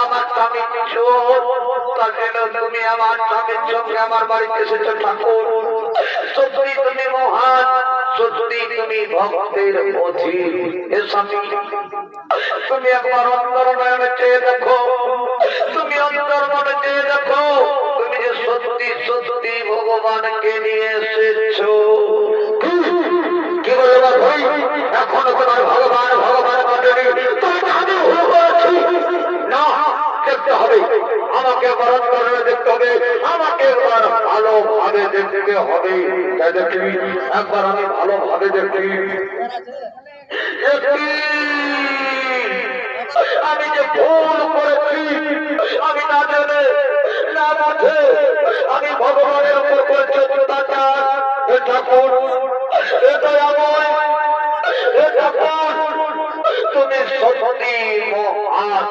আমার স্বামী কিশোর, তার জন্য তুমি আমার স্বামীর সঙ্গে আমার বাড়িতে এসেছো ঠাকুর। সত্যি তুমি মহান, সত্যি তুমি ভক্তের অধীন। হে স্বামী, তুমি একবার অন্তর নয়নে চেয়ে দেখো, তুমি অন্তর মনে চেয়ে দেখো, তুমি যে সত্যি সত্যি ভগবানকে নিয়ে এসেছো। কি বলে ভাই, এখনো তোমার ভগবান ভগবান বলেনি, তুমি আমি আছি না। দেখতে হবে, আমাকে একবার অন্তরে দেখতে হবে, আমাকে একবার ভালোভাবে দেখতে হবে। তাই দেখি, একবার আমি ভালোভাবে দেখি। আমি যে ভুল করেছি, আমি না জেনে না বুঝে আমি ভগবানের উপর করেছি অত্যাচার। হে ঠাকুর, হে দয়াময়, হে ঠাকুর, তুমি সত্যি মহান।